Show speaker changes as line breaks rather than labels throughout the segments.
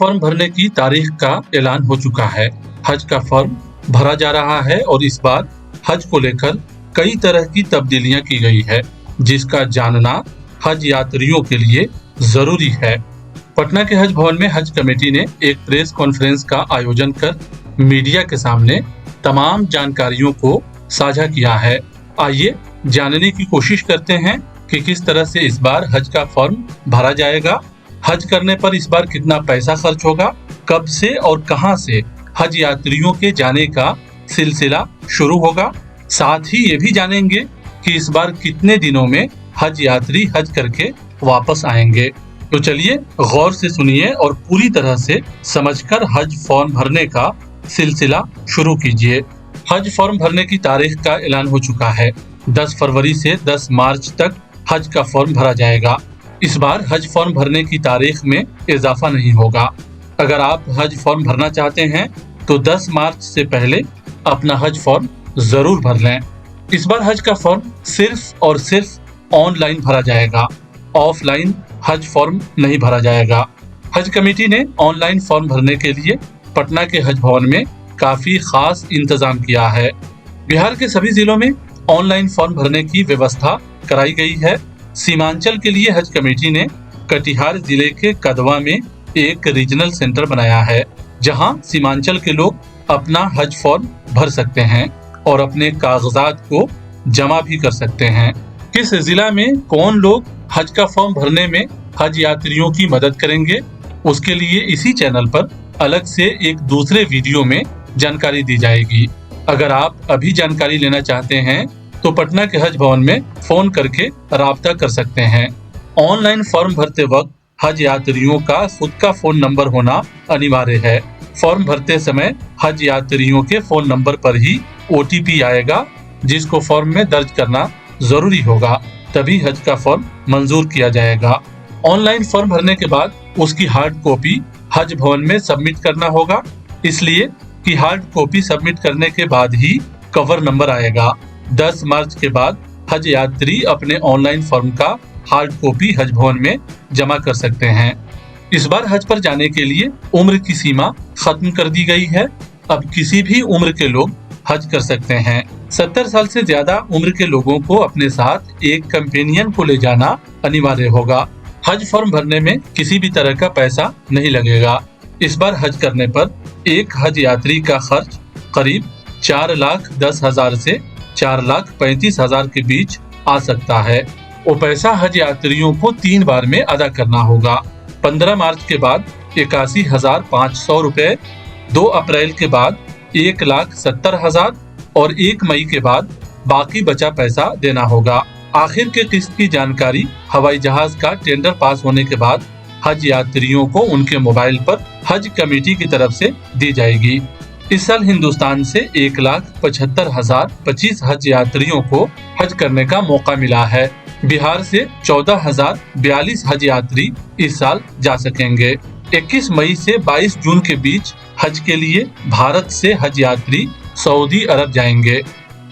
Form भरने की तारीख का ऐलान हो चुका है। हज का फॉर्म भरा जा रहा है और इस बार हज को लेकर कई तरह की तब्दीलियां की गई है, जिसका जानना हज यात्रियों के लिए जरूरी है। पटना के हज भवन में हज कमेटी ने एक प्रेस कॉन्फ्रेंस का आयोजन कर मीडिया के सामने तमाम जानकारियों को साझा किया है। आइए जानने की कोशिश करते हैं कि किस तरह से इस बार हज का फॉर्म भरा जाएगा, हज करने पर इस बार कितना पैसा खर्च होगा, कब से और कहां से हज यात्रियों के जाने का सिलसिला शुरू होगा। साथ ही ये भी जानेंगे कि इस बार कितने दिनों में हज यात्री हज करके वापस आएंगे। तो चलिए गौर से सुनिए और पूरी तरह से समझकर हज फॉर्म भरने का सिलसिला शुरू कीजिए। हज फॉर्म भरने की तारीख का ऐलान हो चुका है। 10 फरवरी से 10 मार्च तक हज का फॉर्म भरा जाएगा। इस बार हज फॉर्म भरने की तारीख में इजाफा नहीं होगा। अगर आप हज फॉर्म भरना चाहते हैं तो 10 मार्च से पहले अपना हज फॉर्म जरूर भर लें। इस बार हज का फॉर्म सिर्फ और सिर्फ ऑनलाइन भरा जाएगा, ऑफलाइन हज फॉर्म नहीं भरा जाएगा। हज कमेटी ने ऑनलाइन फॉर्म भरने के लिए पटना के हज भवन में काफी खास इंतजाम किया है। बिहार के सभी जिलों में ऑनलाइन फॉर्म भरने की व्यवस्था कराई गई है। सीमांचल के लिए हज कमेटी ने कटिहार जिले के कदवा में एक रीजनल सेंटर बनाया है, जहां सीमांचल के लोग अपना हज फॉर्म भर सकते हैं और अपने कागजात को जमा भी कर सकते हैं। किस जिला में कौन लोग हज का फॉर्म भरने में हज यात्रियों की मदद करेंगे, उसके लिए इसी चैनल पर अलग से एक दूसरे वीडियो में जानकारी दी जाएगी। अगर आप अभी जानकारी लेना चाहते हैं तो पटना के हज भवन में फोन करके राब्ता कर सकते हैं। ऑनलाइन फॉर्म भरते वक्त हज यात्रियों का खुद का फोन नंबर होना अनिवार्य है। फॉर्म भरते समय हज यात्रियों के फोन नंबर पर ही OTP आएगा, जिसको फॉर्म में दर्ज करना जरूरी होगा, तभी हज का फॉर्म मंजूर किया जाएगा। ऑनलाइन फॉर्म भरने के बाद उसकी हार्ड कॉपी हज भवन में सबमिट करना होगा, इसलिए कि हार्ड कॉपी सबमिट करने के बाद ही कवर नंबर आएगा। 10 मार्च के बाद हज यात्री अपने ऑनलाइन फॉर्म का हार्ड कॉपी हज भवन में जमा कर सकते हैं। इस बार हज पर जाने के लिए उम्र की सीमा खत्म कर दी गई है। अब किसी भी उम्र के लोग हज कर सकते हैं। 70 साल से ज्यादा उम्र के लोगों को अपने साथ एक कंपेनियन को ले जाना अनिवार्य होगा। हज फॉर्म भरने में किसी भी तरह का पैसा नहीं लगेगा। इस बार हज करने पर एक हज यात्री का खर्च करीब 4,10,000 से 4,35,000 के बीच आ सकता है। वो पैसा हज यात्रियों को 3 बार में अदा करना होगा। 15 मार्च के बाद 81,500 रुपए, 2 अप्रैल के बाद 1,70,000 और 1 मई के बाद बाकी बचा पैसा देना होगा। आखिर के किस्त की जानकारी हवाई जहाज का टेंडर पास होने के बाद हज यात्रियों को उनके मोबाइल पर हज कमेटी की तरफ से दी जाएगी। इस साल हिंदुस्तान से 1,75,025 हज यात्रियों को हज करने का मौका मिला है। बिहार से 14,042 हज यात्री इस साल जा सकेंगे। 21 मई से 22 जून के बीच हज के लिए भारत से हज यात्री सऊदी अरब जाएंगे,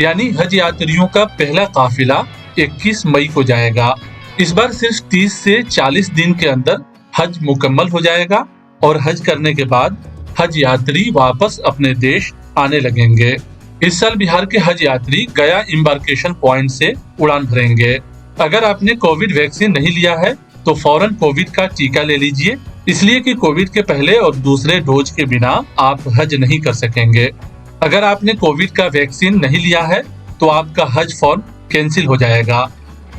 यानी हज यात्रियों का पहला काफिला 21 मई को जाएगा। इस बार सिर्फ 30 से 40 दिन के अंदर हज मुकम्मल हो जाएगा और हज करने के बाद हज यात्री वापस अपने देश आने लगेंगे। इस साल बिहार के हज यात्री गया एम्बार्केशन पॉइंट से उड़ान भरेंगे। अगर आपने कोविड वैक्सीन नहीं लिया है तो फौरन कोविड का टीका ले लीजिए, इसलिए कि कोविड के पहले और दूसरे डोज के बिना आप हज नहीं कर सकेंगे। अगर आपने कोविड का वैक्सीन नहीं लिया है तो आपका हज फॉर्म कैंसिल हो जाएगा।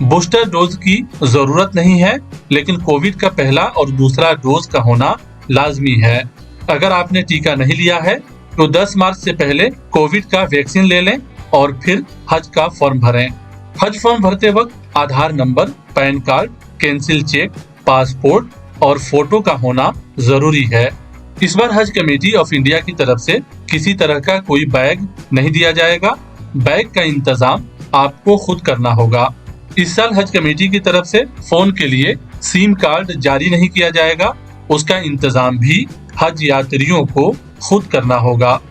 बूस्टर डोज की जरूरत नहीं है, लेकिन कोविड का पहला और दूसरा डोज का होना लाजमी है। अगर आपने टीका नहीं लिया है तो 10 मार्च से पहले कोविड का वैक्सीन ले लें और फिर हज का फॉर्म भरें। हज फॉर्म भरते वक्त Aadhaar number, PAN card, cancel cheque, passport और फोटो का होना जरूरी है। इस बार हज कमेटी ऑफ इंडिया की तरफ से किसी तरह का कोई बैग नहीं दिया जाएगा। बैग का इंतजाम आपको खुद करना होगा। इस साल हज कमेटी की तरफ से फोन के लिए सिम कार्ड जारी नहीं किया जाएगा, उसका इंतजाम भी हज यात्रियों को खुद करना होगा।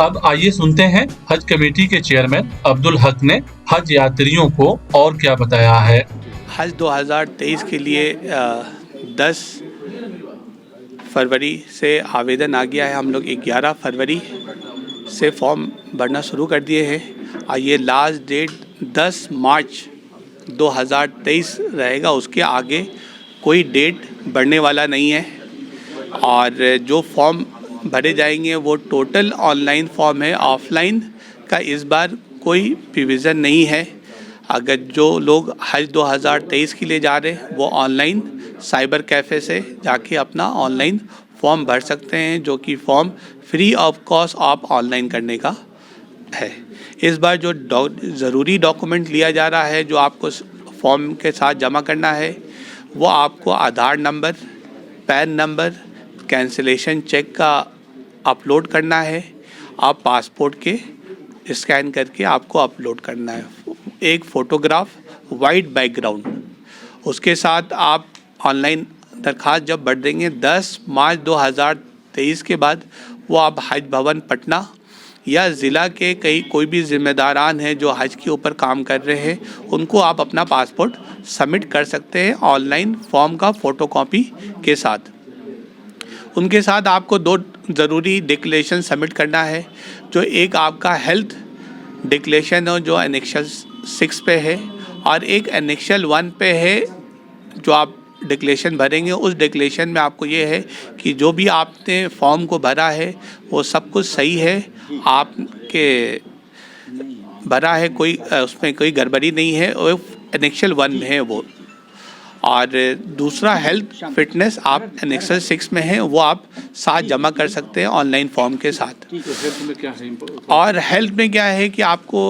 अब आइए सुनते हैं हज कमेटी के चेयरमैन अब्दुल हक ने हज यात्रियों को और क्या बताया है।
हज 2023 के लिए 10 फरवरी से आवेदन आ गया है। हम लोग 11 फरवरी से फॉर्म भरना शुरू कर दिए हैं और ये लास्ट डेट 10 मार्च 2023 रहेगा। उसके आगे कोई डेट बढ़ने वाला नहीं है। और जो फॉर्म भरे जाएंगे वो टोटल ऑनलाइन फॉर्म है, ऑफलाइन का इस बार कोई प्रोविज़न नहीं है। अगर जो लोग हज 2023 के लिए जा रहे हैं वो ऑनलाइन साइबर कैफ़े से जाके अपना ऑनलाइन फॉर्म भर सकते हैं, जो कि फॉर्म फ्री ऑफ कॉस्ट आप ऑनलाइन करने का है। इस बार जो ज़रूरी डॉक्यूमेंट लिया जा रहा है, जो आपको फॉर्म के साथ जमा करना है, वो आपको Aadhaar number, PAN number, cancellation cheque का अपलोड करना है। आप पासपोर्ट के स्कैन करके आपको अपलोड करना है, एक फ़ोटोग्राफ, वाइट बैकग्राउंड। उसके साथ आप ऑनलाइन दरख्वास्त जब भर देंगे 10 मार्च 2023 के बाद, वो आप हज भवन पटना या ज़िला के कोई भी ज़िम्मेदारान हैं जो हज के ऊपर काम कर रहे हैं, उनको आप अपना पासपोर्ट सबमिट कर सकते हैं ऑनलाइन फॉर्म का फ़ोटोकॉपी के साथ। उनके साथ आपको 2 ज़रूरी डिक्लेरेशन सबमिट करना है। जो एक आपका हेल्थ डिक्लेरेशन है जो एनेक्शल 6 पे है, और एक एनेक्शल 1 पे है। जो आप डिक्लेरेशन भरेंगे उस डिक्लेरेशन में आपको ये है कि जो भी आपने फॉर्म को भरा है वो सब कुछ सही है, आपके भरा है, कोई उसमें कोई गड़बड़ी नहीं है, और एनेक्शल 1 में है वो। और दूसरा हेल्थ फिटनेस आप एनेक्शल 6 में है, वो आप साथ जमा कर सकते हैं ऑनलाइन फॉर्म के साथ।
हेल्थ में क्या है?
और हेल्थ में क्या है कि आपको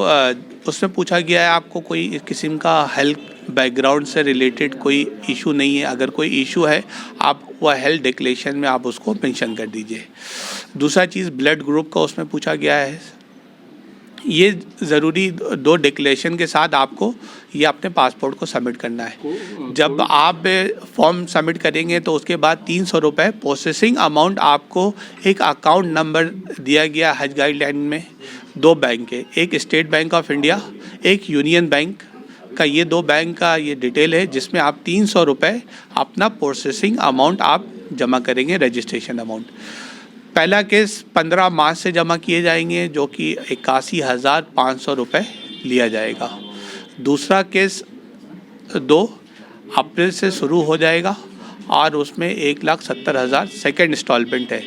उसमें पूछा गया है आपको कोई किस्म का हेल्थ बैकग्राउंड से रिलेटेड कोई इशू नहीं है। अगर कोई इशू है आप वह हेल्थ डिक्लेरेशन में आप उसको मेंशन कर दीजिए। दूसरा चीज़ ब्लड ग्रुप का उसमें पूछा गया है। ये ज़रूरी 2 डिक्लेरेशन के साथ आपको ये अपने पासपोर्ट को सबमिट करना है। जब आप फॉर्म सबमिट करेंगे तो उसके बाद 300 रुपये प्रोसेसिंग अमाउंट आपको एक अकाउंट नंबर दिया गया हज गाइडलाइन में। 2 बैंक के, एक स्टेट बैंक ऑफ इंडिया, एक यूनियन बैंक का, ये 2 बैंक का ये डिटेल है जिसमें आप 300 रुपये अपना प्रोसेसिंग अमाउंट आप जमा करेंगे, रजिस्ट्रेशन अमाउंट। पहला केस 15 मार्च से जमा किए जाएंगे जो कि 81,500 रुपये लिया जाएगा। दूसरा केस 2 अप्रैल से शुरू हो जाएगा और उसमें 1,70,000 सेकेंड इंस्टॉलमेंट है।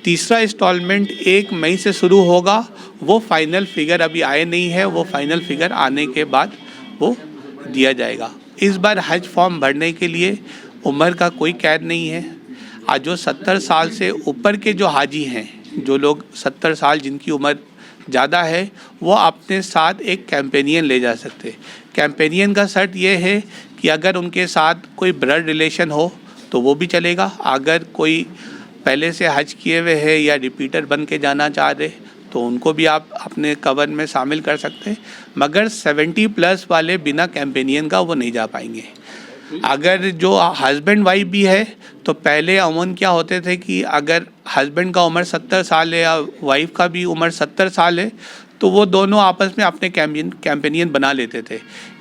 तीसरा इंस्टॉलमेंट 1 मई से शुरू होगा। वो फाइनल फिगर अभी आए नहीं है, वो फाइनल फिगर आने के बाद वो दिया जाएगा। इस बार हज फॉर्म भरने के लिए उम्र का कोई कैद नहीं है। आज जो 70 साल से ऊपर के जो हाजी हैं, जो लोग 70 साल जिनकी उम्र ज़्यादा है, वो अपने साथ एक कैंपेनियन ले जा सकते हैं। कैंपेनियन का शर्त ये है कि अगर उनके साथ कोई ब्लड रिलेशन हो तो वो भी चलेगा। अगर कोई पहले से हज किए हुए है या रिपीटर बन के जाना चाह रहे तो उनको भी आप अपने कवर में शामिल कर सकते हैं, मगर 70+ वाले बिना कैंपेनियन का वो नहीं जा पाएंगे। अगर जो हस्बैंड वाइफ भी है तो पहले अमूमन क्या होते थे कि अगर हस्बैंड का उम्र 70 साल है या वाइफ का भी उम्र 70 साल है तो वो दोनों आपस में अपने कैंपेनियन बना लेते थे।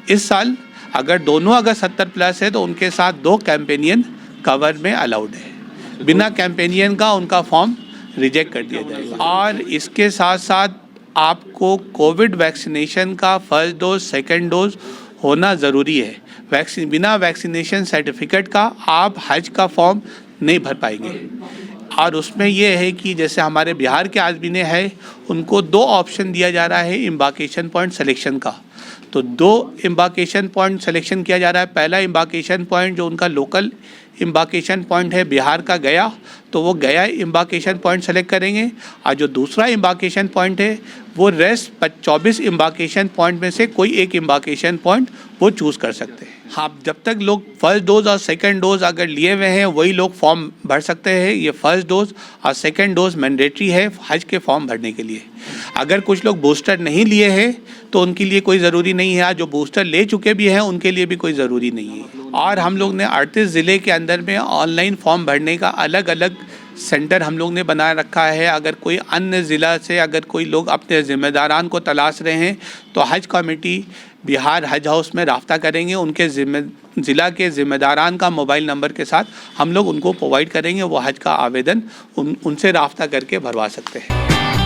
इस साल अगर दोनों अगर 70+ है तो उनके साथ 2 कैंपेनियन कवर में अलाउड है। बिना कैंपेनियन का उनका फॉर्म रिजेक्ट कर दिया जाएगा। और इसके साथ साथ आपको कोविड वैक्सीनेशन का फर्स्ट डोज, सेकेंड डोज होना ज़रूरी है। बिना वैक्सीनेशन सर्टिफिकेट का आप हज का फॉर्म नहीं भर पाएंगे। और उसमें ये है कि जैसे हमारे बिहार के आदमी है, उनको 2 ऑप्शन दिया जा रहा है एम्बार्केशन पॉइंट सिलेक्शन का। तो 2 एम्बार्केशन पॉइंट सिलेक्शन किया जा रहा है। पहला एम्बार्केशन पॉइंट जो उनका लोकल एम्बार्केशन पॉइंट है बिहार का गया, तो वो गया एम्बार्केशन पॉइंट सेलेक्ट करेंगे। और जो दूसरा एम्बार्केशन पॉइंट है वो रेस्ट 24 एम्बार्केशन पॉइंट में से कोई एक एम्बार्केशन पॉइंट वो चूज़ कर सकते हैं। हाँ, जब तक लोग फर्स्ट डोज और सेकंड डोज अगर लिए हुए हैं वही लोग फॉर्म भर सकते हैं। ये फर्स्ट डोज और सेकंड डोज मैंडेटरी है हज के फॉर्म भरने के लिए। अगर कुछ लोग बूस्टर नहीं लिए हैं तो उनके लिए कोई ज़रूरी नहीं है। जो बूस्टर ले चुके भी हैं उनके लिए भी कोई ज़रूरी नहीं है। और हम लोग ने 38 ज़िले के अंदर में ऑनलाइन फॉर्म भरने का अलग अलग सेंटर हम लोग ने बना रखा है। अगर कोई अन्य ज़िला से अगर कोई लोग अपने ज़िम्मेदारान को तलाश रहे हैं तो हज कमेटी बिहार हज हाउस में राब्ता करेंगे। उनके ज़िला के ज़िम्मेदारान का मोबाइल नंबर के साथ हम लोग उनको प्रोवाइड करेंगे, वो हज का आवेदन उनसे राब्ता करके भरवा सकते हैं।